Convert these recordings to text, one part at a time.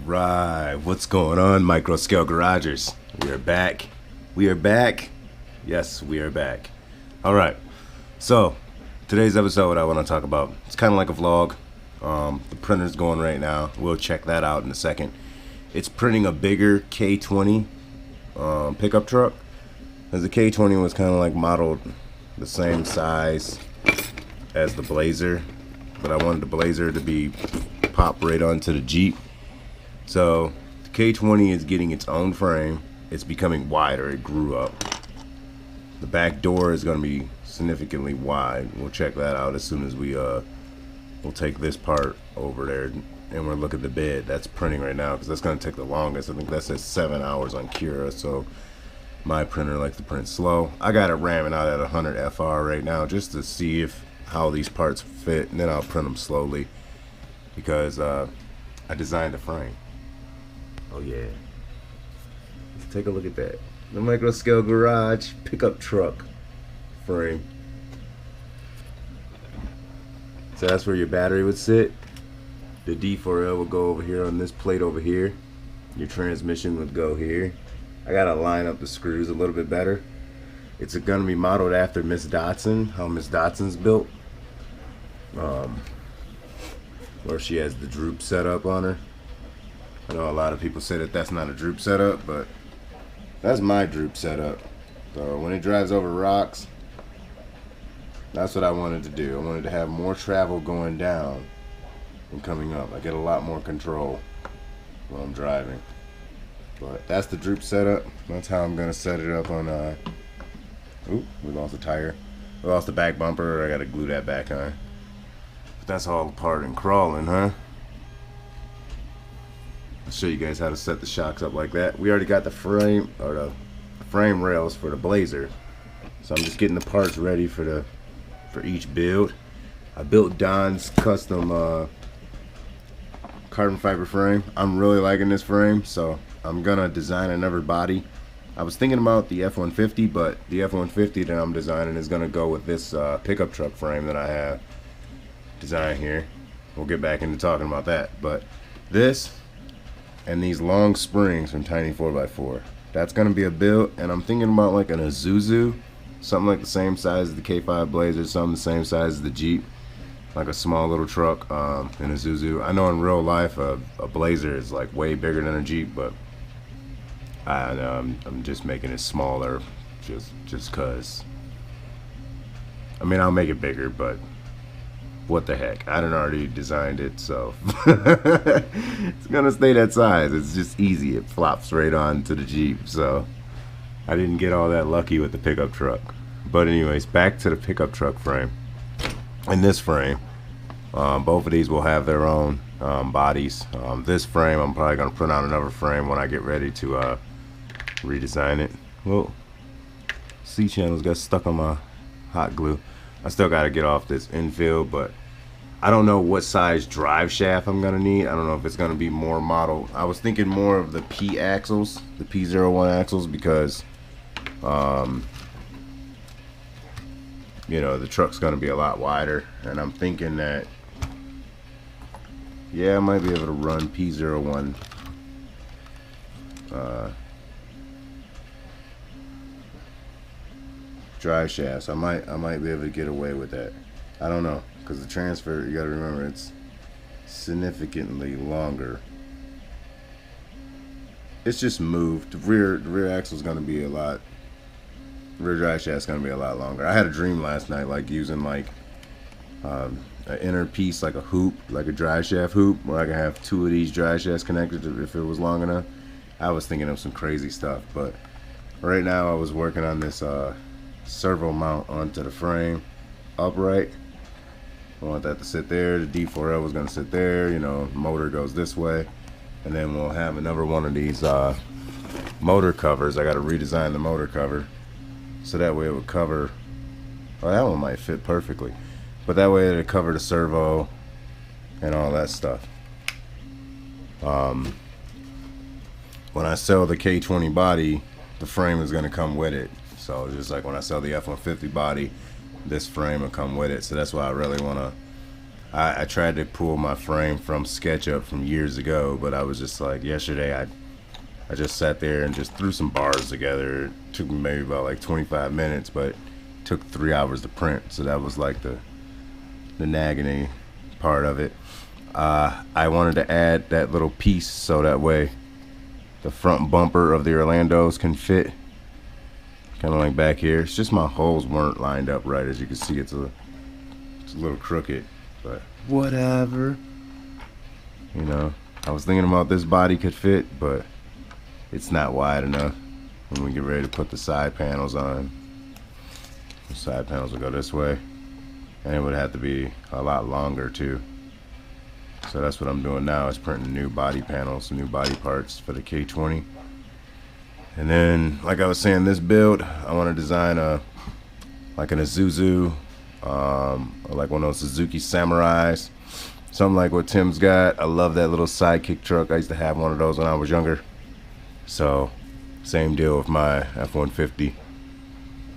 Right, what's going on, MicroScaleGaragers? We are back. We are back. Yes, we are back. All right. So today's episode, I want to talk about. It's kind of like a vlog. The printer's going right now. We'll check that out in a second. It's printing a bigger K20 pickup truck. As the K20 was kind of like modeled the same size as the Blazer, but I wanted the Blazer to be pop right onto the Jeep. So the K20 is getting its own frame. It's becoming wider. It grew up. The back door is going to be significantly wide. We'll check that out as soon as we'll take this part over there and we'll look at the bed. That's printing right now because that's going to take the longest. I think that says 7 hours on Cura. So my printer likes to print slow. I got it ramming out at 100 FR right now just to see how these parts fit, and then I'll print them slowly because I designed the frame. Oh yeah, let's take a look at that. The MicroScaleGarage pickup truck frame. So that's where your battery would sit. The D4L would go over here on this plate over here. Your transmission would go here. I gotta line up the screws a little bit better. It's gonna be modeled after Miss Dotson, how Miss Dotson's built. Where she has the droop setup on her. I know a lot of people say that that's not a droop setup, but that's my droop setup. So when it drives over rocks, that's what I wanted to do. I wanted to have more travel going down than coming up. I get a lot more control while I'm driving. But that's the droop setup. That's how I'm gonna set it up on Ooh, we lost a tire. We lost the back bumper. I gotta glue that back on. But that's all apart and crawling, huh? I'll show you guys how to set the shocks up like that. We already got the frame or the frame rails for the Blazer, so I'm just getting the parts ready for each build. I built Don's custom carbon fiber frame. I'm really liking this frame, so I'm gonna design another body. I was thinking about the F-150, but the F-150 that I'm designing is gonna go with this pickup truck frame that I have designed here. We'll get back into talking about that, but this and these long springs from Tiny 4x4, that's gonna be a build. And I'm thinking about like an Isuzu, something like the same size as the K5 Blazer, something the same size as the Jeep, like a small little truck in Isuzu. I know in real life a Blazer is like way bigger than a Jeep, but I know I'm just making it smaller just cause. I mean, I'll make it bigger, but what the heck, I done already designed it, so it's gonna stay that size. It's just easy. It flops right on to the Jeep, so I didn't get all that lucky with the pickup truck. But anyways, back to the pickup truck frame. In this frame, both of these will have their own bodies. This frame, I'm probably gonna print out another frame when I get ready to redesign it. Well, C-channels got stuck on my hot glue. I still got to get off this infill, but I don't know what size drive shaft I'm gonna need. I don't know if it's gonna be more model. I was thinking more of the P axles, the P01 axles, because you know, the truck's gonna be a lot wider, and I'm thinking that yeah, I might be able to run P01 drive shafts. I might be able to get away with that. I don't know, because the transfer, you gotta remember, it's significantly longer. It's just moved. The rear axle is gonna be a lot. Rear drive shaft's gonna be a lot longer. I had a dream last night, like using like an inner piece, like a hoop, like a drive shaft hoop, where I can have two of these drive shafts connected if it was long enough. I was thinking of some crazy stuff, but right now I was working on this servo mount onto the frame upright. I want that to sit there. The D4L was gonna sit there, you know, motor goes this way, and then we'll have another one of these motor covers. I gotta redesign the motor cover so that way it would cover, well, that one might fit perfectly, but that way it'll cover the servo and all that stuff. When I sell the K20 body, the frame is gonna come with it. So just like when I sell the F-150 body, this frame will come with it. So that's why I really want to I tried to pull my frame from SketchUp from years ago, but I was just like, yesterday I just sat there and just threw some bars together. It took me maybe about like 25 minutes, but it took 3 hours to print, so that was like the nagging part of it. I wanted to add that little piece so that way the front bumper of the Orlandos can fit, kind of like back here. It's just my holes weren't lined up right. As you can see, it's a little crooked, but whatever. You know, I was thinking about this body could fit, but it's not wide enough. When we get ready to put the side panels on, the side panels will go this way, and it would have to be a lot longer too. So that's what I'm doing now, is printing new body panels, new body parts for the K20. And then, like I was saying, this build, I want to design like an Isuzu, or like one of those Suzuki Samurais, something like what Tim's got. I love that little sidekick truck. I used to have one of those when I was younger. So, same deal with my F-150.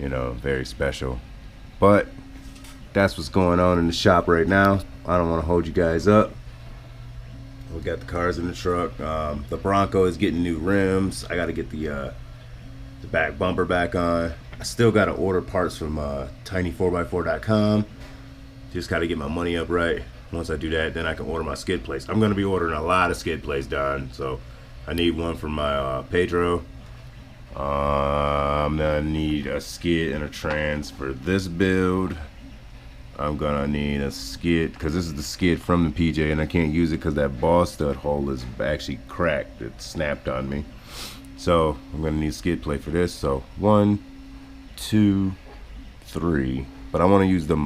You know, very special. But that's what's going on in the shop right now. I don't want to hold you guys up. We got the cars in the truck. The Bronco is getting new rims. I got to get the back bumper back on. I still got to order parts from tiny4x4.com. Just got to get my money up right. Once I do that, then I can order my skid plates. I'm going to be ordering a lot of skid plates done. So I need one for my Pedro. I'm going to need a skid and a trans for this build. I'm gonna need a skid, because this is the skid from the PJ, and I can't use it because that ball stud hole is actually cracked. It snapped on me. So I'm gonna need a skid plate for this. So 1, 2, 3. But I want to use the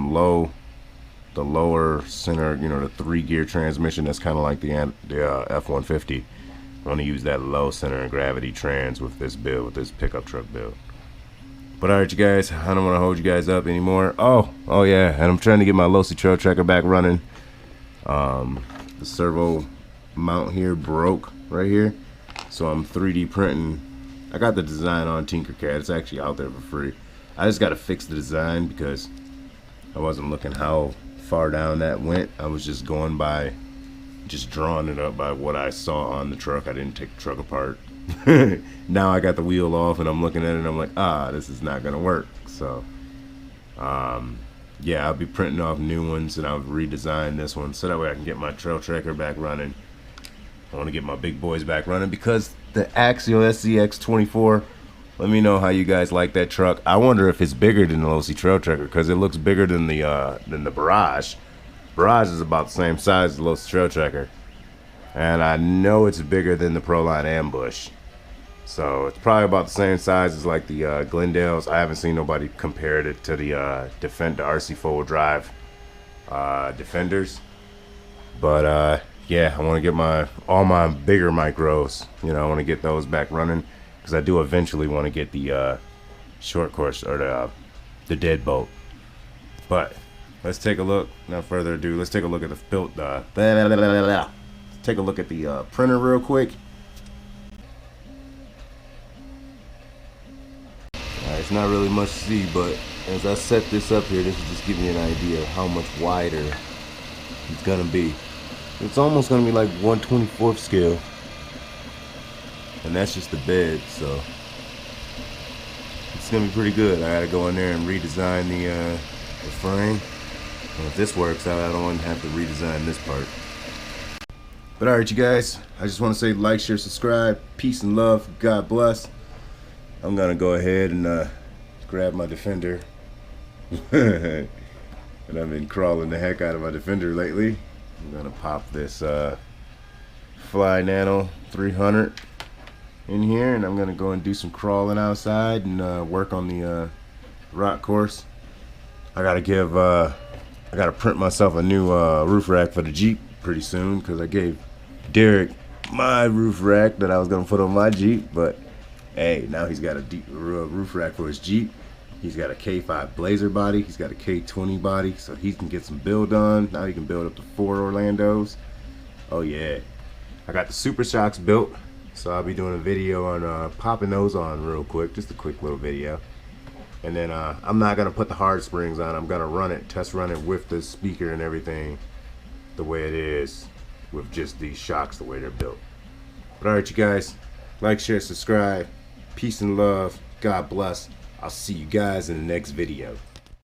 lower center, you know, the 3-gear transmission. That's kind of like the F-150. I want to use that low center of gravity trans with this build, with this pickup truck build. But alright, you guys, I don't want to hold you guys up anymore. Oh yeah, and I'm trying to get my Losi trail tracker back running. The servo mount here broke right here, so I'm 3D printing. I got the design on Tinkercad. It's actually out there for free. I just got to fix the design because I wasn't looking how far down that went. I was just going by, just drawing it up by what I saw on the truck. I didn't take the truck apart. Now I got the wheel off and I'm looking at it and I'm like, this is not gonna work. So yeah, I'll be printing off new ones and I'll redesign this one so that way I can get my trail tracker back running. I want to get my big boys back running because the Axial SCX24, let me know how you guys like that truck. I wonder if it's bigger than the Losi trail tracker because it looks bigger than the Barrage. Barrage is about the same size as the Losi trail tracker, and I know it's bigger than the Proline Ambush. So it's probably about the same size as like the Glendales. I haven't seen nobody compare it to the RC 4-wheel drive Defenders. But yeah, I want to get all my bigger micros. You know, I want to get those back running because I do eventually want to get the short course or the deadbolt. But let's take a look. Without further ado, let's take a look at take a look at the printer real quick. It's not really much to see, but as I set this up here, this will just give me an idea of how much wider it's gonna be. It's almost gonna be like 1/24 scale, and that's just the bed, so it's gonna be pretty good. I gotta go in there and redesign the frame, and if this works out, I don't want to have to redesign this part. But alright, you guys, I just want to say like, share, subscribe, peace and love, God bless. I'm gonna go ahead and grab my Defender. And I've been crawling the heck out of my Defender lately. I'm gonna pop this Fly Nano 300 in here, and I'm gonna go and do some crawling outside and work on the rock course. I gotta print myself a new roof rack for the Jeep pretty soon because I gave Derek my roof rack that I was gonna put on my Jeep, but hey, now he's got a roof rack for his Jeep. He's got a K5 Blazer body. He's got a K20 body, so he can get some build done. Now he can build up to 4 Orlandos. Oh yeah. I got the Super Shocks built, so I'll be doing a video on popping those on real quick. Just a quick little video. And then I'm not going to put the hard springs on. I'm going to test run it with the speaker and everything. the way it is with just these shocks the way they're built. But alright, you guys, like, share, subscribe. Peace and love. God bless. I'll see you guys in the next video.